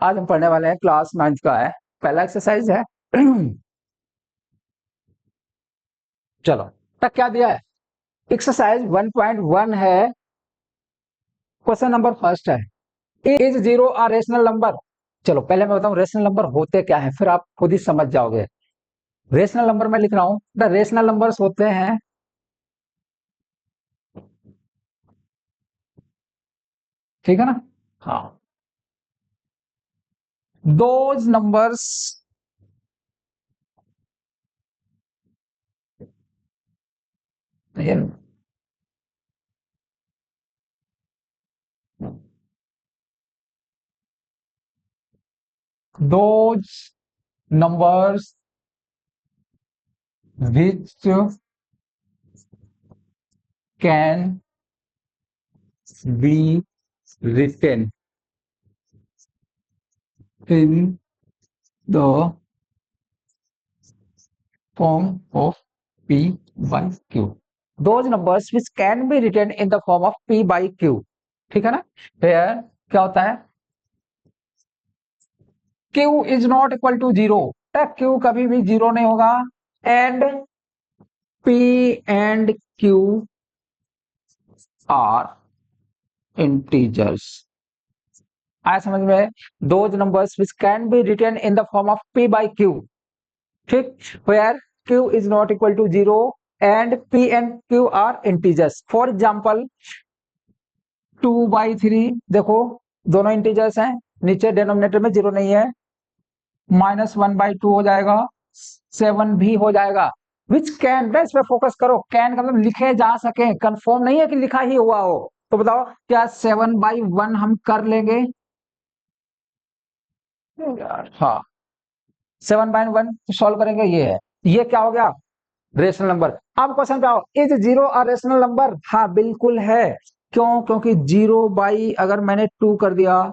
आज हम पढ़ने वाले हैं क्लास 9th का है, पहला एक्सरसाइज है। चलो, तक क्या दिया है? एक्सरसाइज 1.1 है। क्वेश्चन नंबर फर्स्ट है, is zero a rational number. चलो पहले मैं बताऊं रेशनल नंबर होते क्या है, फिर आप खुद ही समझ जाओगे। रेशनल नंबर मैं लिख रहा हूं, द रेशनल नंबर्स होते हैं, ठीक है ना? हाँ, those numbers those numbers which can B written in the form of P by Q. Those numbers which can be written in the form of P by Q. ठीक है ना? Here क्या होता है? Q is not equal to 0. Q कभी भी 0 नहीं होगा and P and Q are integers. आया समझ में? Those numbers which can be written in the form of P by Q. ठीक, where Q is not equal to 0 and P and Q are integers. For example 2/3, देखो दोनों integers हैं, नीचे denominator में 0 नहीं है, -1/2 हो जाएगा, 7 भी हो जाएगा। विच कैन, इस पे फोकस करो, कैन का मतलब लिखे जा सके, कंफर्म नहीं है कि लिखा ही हुआ हो। तो बताओ क्या 7/1 हम कर लेंगे? हाँ, 7/1 सॉल्व करेंगे, ये है, ये क्या हो गया? Rational number. अब क्वेश्चन पे आओ, is zero a rational number? हाँ बिल्कुल है। क्यों? क्योंकि 0 अगर मैंने 2 कर दिया,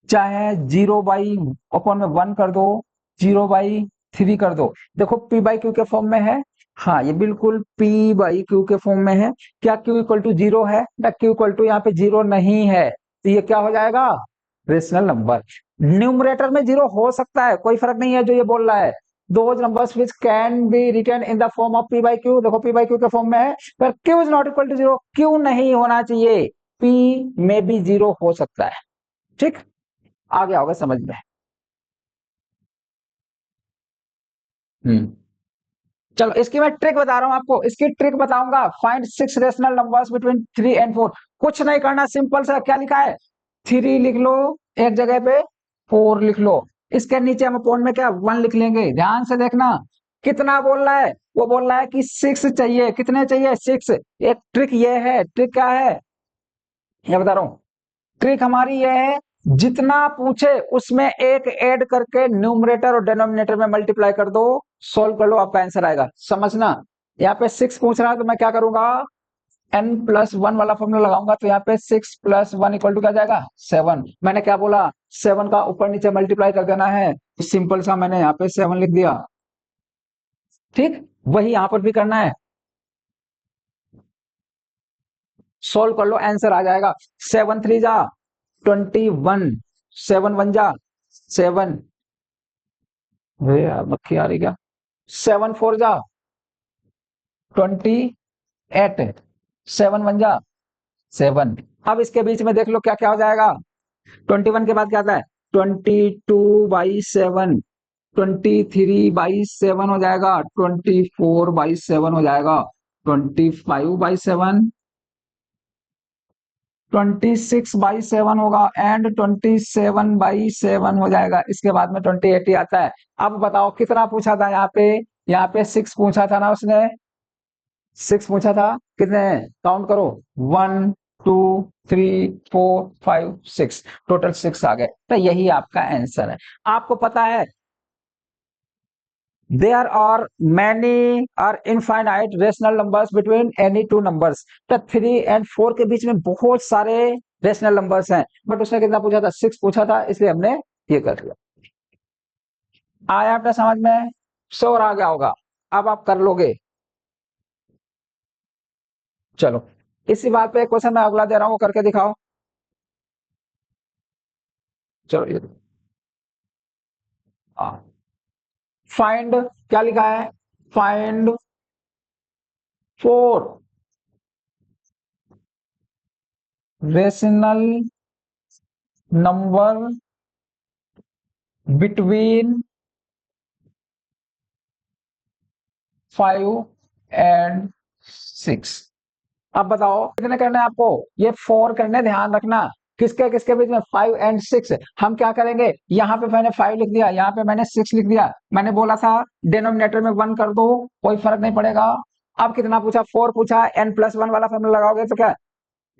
चाहे 0/1 कर दो, 0/3 कर दो, देखो P/Q के फॉर्म में है। हाँ, ये बिल्कुल P/Q के फॉर्म में है। क्या Q इक्वल टू 0 है? ना, Q इक्वल टू यहाँ पे 0 नहीं है, तो ये क्या हो जाएगा? Rational number. न्यूमरेटर में 0 हो सकता है, कोई फर्क नहीं है जो ये बोल रहा है। Those numbers which can be written in the form of P/Q, देखो P/Q के फॉर्म में है, पर Q is not equal to 0, Q नहीं होना चाहिए, P में भी 0 हो सकता है। ठीक, आ गया होगा समझ में। चलो इसकी मैं ट्रिक बता रहा हूं आपको, इसकी ट्रिक बताऊंगा। Find 6 rational numbers between 3 and 4। कुछ नहीं करना, सिंपल सा, क्या लिखा है? 3 लिख लो एक जगह पे, 4 लिख लो, इसके नीचे हम पॉइंट में क्या 1 लिख लेंगे। ध्यान से देखना कितना बोल रहा है, वो बोल रहा है कि 6 चाहिए। कितने चाहिए? 6। एक ट्रिक ये है, ट्रिक क्या है ये बता रहा हूं। ट्रिक हमारी ये है, जितना पूछे उसमें एक ऐड करके न्यूमरेटर और डिनोमिनेटर में मल्टीप्लाई कर दो, सॉल्व कर लो, आपका आंसर आएगा। समझना, यहाँ पे 6 पूछ रहा है तो मैं क्या करूंगा, n+1 वाला फॉर्मूला लगाऊंगा, तो यहाँ पे 6+1 इक्वल टू क्या जाएगा? 7। मैंने क्या बोला? 7 का ऊपर नीचे मल्टीप्लाई कर देना है, तो सिंपल सा मैंने यहाँ पे 7 लिख दिया। ठीक, वही यहाँ पर भी करना है, सोल्व कर लो, आंसर आ जाएगा। 7×3 जा 21, 7×1 जा 7, अरे यार मक्खी आ रही क्या, 7×4 जा 28, 7×1 जा 7। अब इसके बीच में देख लो क्या क्या हो जाएगा। 21 के बाद क्या आता है? 22/7, 23/7 हो जाएगा, 24/7 हो जाएगा, 25/7, 26/7 होगा एंड 27/7 हो जाएगा। इसके बाद में 28 ही आता है। अब बताओ कितना पूछा था यहाँ पे? यहाँ पे 6 पूछा था ना उसने, 6 पूछा था। कितने? काउंट करो, 1 2 3 4 5 6, टोटल 6 आ गए। तो यही आपका आंसर है। आपको पता है there are many or infinite rational numbers between any two numbers। तो 3 and 4 के बीच में बहुत सारे रेशनल नंबर्स हैं, बट उसने कितना पूछा था? 6 पूछा था, इसलिए हमने ये कर लिया। आया आपका समझ में? श्योर आ गया होगा, अब आप कर लोगे। चलो इसी बात पे एक क्वेश्चन मैं अगला दे रहा हूं, वो करके दिखाओ। चलो ये फाइंड क्या लिखा है, find 4 rational number between 5 and 6। अब बताओ कितने करने हैं आपको, ये 4 करने, ध्यान रखना किसके किसके बीच में, 5 एंड 6। हम क्या करेंगे, यहाँ पे मैंने 5 लिख दिया, यहाँ पे मैंने 6 लिख दिया, मैंने बोला था डिनोमिनेटर में 1 कर दो, कोई फर्क नहीं पड़ेगा। अब कितना पूछा, 4 पूछा, n+1 वाला फॉर्मूला लगाओगे तो क्या,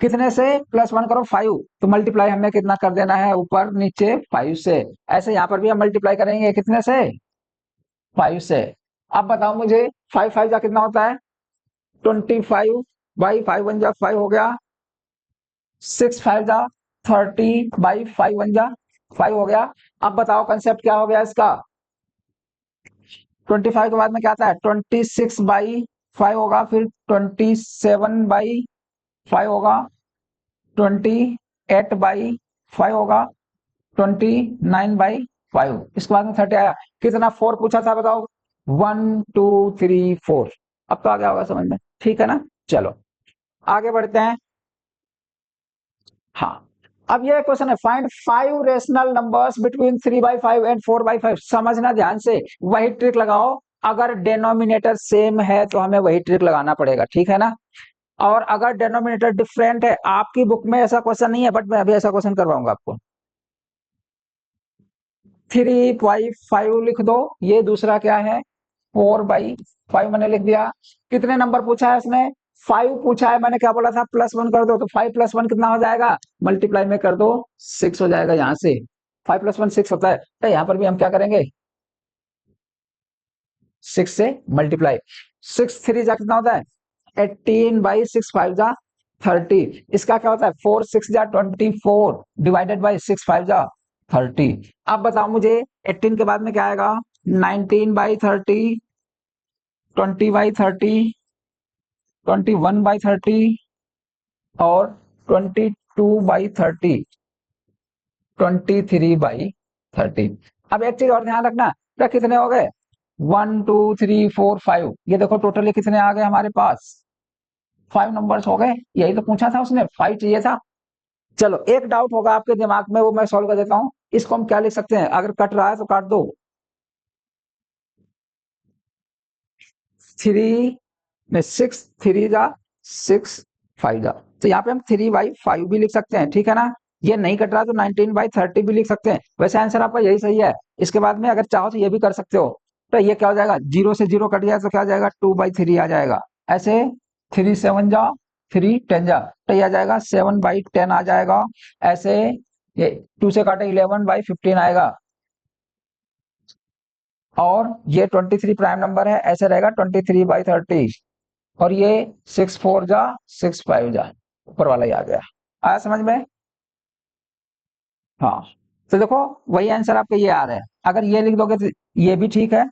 कितने से +1 करो 5, तो मल्टीप्लाई हमें कितना कर देना है, ऊपर नीचे 5 से। ऐसे यहाँ पर भी हम मल्टीप्लाई करेंगे कितने से, 5 से। अब बताओ मुझे 5 5 जा कितना होता है, 25 बाई 5 1 जा 5 हो गया, 6 5 जा 30 बाई 5 1 जा 5 हो गया। अब बताओ कंसेप्ट क्या हो गया इसका, 25 के बाद में क्या आता है, 26 बाई 5 होगा, फिर 27 बाई 5 होगा, 28 बाई 5 होगा, 29/5। इसके बाद में 30 आया, कितना 4 पूछा था बताओ, 1 2 3 4। अब तो आ गया होगा समझ में, ठीक है ना। चलो आगे बढ़ते हैं। हाँ, अब ये क्वेश्चन है, find 5 rational numbers between 3/5 and 4/5। समझना ध्यान से, वही ट्रिक लगाओ, अगर डेनोमिनेटर सेम है तो हमें वही ट्रिक लगाना पड़ेगा, ठीक है ना। और अगर डेनोमिनेटर डिफरेंट है, आपकी बुक में ऐसा क्वेश्चन नहीं है, बट मैं अभी ऐसा क्वेश्चन करवाऊंगा आपको। 3/5 लिख दो, ये दूसरा क्या है, 4/5 मैंने लिख दिया। कितने नंबर पूछा है इसने, 5 पूछा है, मैंने क्या बोला था, +1 कर दो, तो 5 + 1 कितना हो जाएगा, मल्टीप्लाई में कर दो 6 हो जाएगा, यहाँ से 5 + 1 6 होता है। तो यहाँ पर भी हम क्या करेंगे, 6 से मल्टीप्लाई, 6 3 जा कितना होता है, 18/6 5 जा 30। इसका क्या होता है, 4 6 जा 24 डिवाइडेड बाई 6 5 जा 30। अब बताओ मुझे 18 के बाद में क्या आएगा, 19/30, 20/30, 21/30 और 22/30, 23/30। अब एक चीज और ध्यान रखना, तो कितने हो गए, 1 2 3 4 5, ये देखो टोटली कितने आ गए हमारे पास, 5 नंबर्स हो गए। यही तो पूछा था उसने, 5 चाहिए था। चलो एक डाउट होगा आपके दिमाग में, वो मैं सॉल्व कर देता हूं। इसको हम क्या लिख सकते हैं, अगर कट रहा है तो काट दो, 3 में 6 3 जा 6 5 जा, तो यहाँ पे हम 3/5 भी लिख सकते हैं, ठीक है ना। ये नहीं कट रहा तो 19/30 भी लिख सकते हैं। वैसे आंसर आपका यही सही है। इसके बाद में अगर चाहो तो ये भी कर सकते हो। तो ये क्या हो जाएगा, 0 से 0 कट जाए तो क्या आ जाएगा, 2/3 आ जाएगा। ऐसे 3 7 जा 3 10 जा, तो ये आ जाएगा 7/10 आ जाएगा। ऐसे ये 2 से काटे 11/15 आएगा। और ये 23 प्राइम नंबर है, ऐसे रहेगा 23/30। और ये 6 4 जा 6 5 जा, ऊपर वाला ही आ गया। आया समझ में। हाँ, तो देखो वही आंसर आपके ये आ रहे हैं। अगर ये लिख दोगे तो ये भी ठीक है,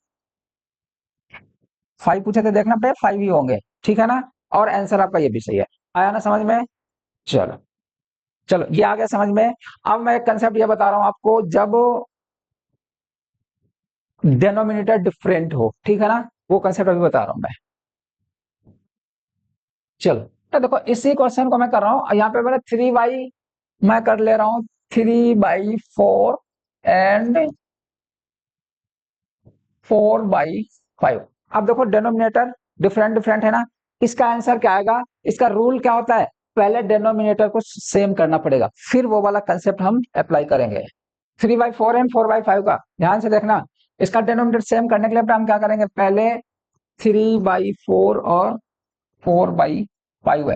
5 पूछे थे, देखना पड़े 5 ही होंगे, ठीक है ना। और आंसर आपका ये भी सही है। आया ना समझ में। चलो चलो ये आ गया समझ में। अब मैं एक कंसेप्ट ये बता रहा हूं आपको, जब डेनोमिनेटर डिफरेंट हो, ठीक है ना, वो कंसेप्ट अभी बता रहा हूं मैं। चलो तो देखो इसी क्वेश्चन को मैं कर रहा हूं, यहाँ पे मैंने 3/, मैं कर ले रहा हूं 3/4 एंड 4/5। अब देखो डेनोमिनेटर डिफरेंट डिफरेंट है ना, इसका आंसर क्या आएगा, इसका रूल क्या होता है, पहले डेनोमिनेटर को सेम करना पड़ेगा, फिर वो वाला कंसेप्ट हम अप्लाई करेंगे। 3/4 एंड 4/5 का ध्यान से देखना, इसका डेनोमिनेटर सेम करने के लिए हम क्या करेंगे, पहले 3/4 और 4/5 है,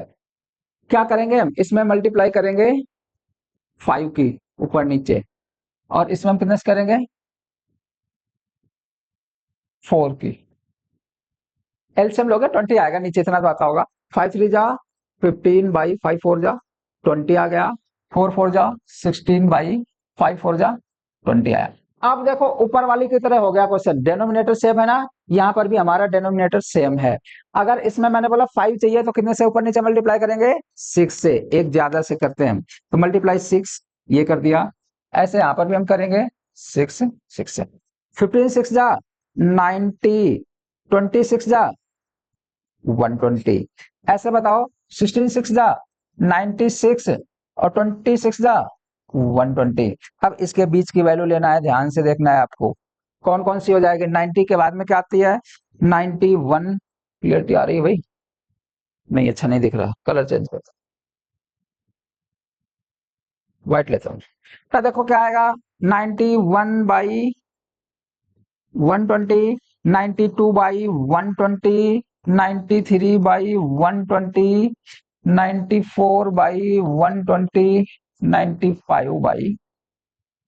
क्या करेंगे हम इसमें मल्टीप्लाई करेंगे 5 की ऊपर नीचे, और इसमें हम कितने से करेंगे 4 की। एलसीएम लोगे 20 आएगा, नीचे इतना तो आता होगा। 5 3 जा 15/5 4 जा 20 आ गया, 4 4 जा 16/5 4 जा 20 आया। अब देखो ऊपर वाली की तरह हो गया क्वेश्चन, डेनोमिनेटर सेम है ना, यहाँ पर भी हमारा डेनोमिनेटर सेम है। अगर इसमें मैंने बोला 5 चाहिए तो कितने से ऊपर नीचे मल्टीप्लाई करेंगे, 6 से, एक ज्यादा से करते हैं, तो मल्टीप्लाई 6 ये कर दिया। ऐसे यहाँ पर भी हम करेंगे 6 6 से। 15 6 जा 90, 26 जा 120। ऐसे बताओ 16 6 जा 96 और 26 जा 120। अब इसके बीच की वैल्यू लेना है, ध्यान से देखना है आपको कौन कौन सी हो जाएगी। 90 के बाद में क्या आती है 91। क्लियरिटी आ रही है भाई? नहीं अच्छा नहीं दिख रहा, कलर चेंज करता हूं, व्हाइट लेता हूँ। तो देखो क्या आएगा 91 by 120, 92 by 120, 93 by 120, 94 by 120, 95 by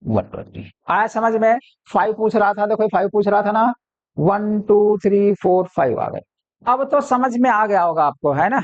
120। आया समझ में? 5 पूछ रहा था, देखो 5 पूछ रहा था ना, 1 2 3 4 5 आ गए। अब तो समझ में आ गया होगा आपको, है ना?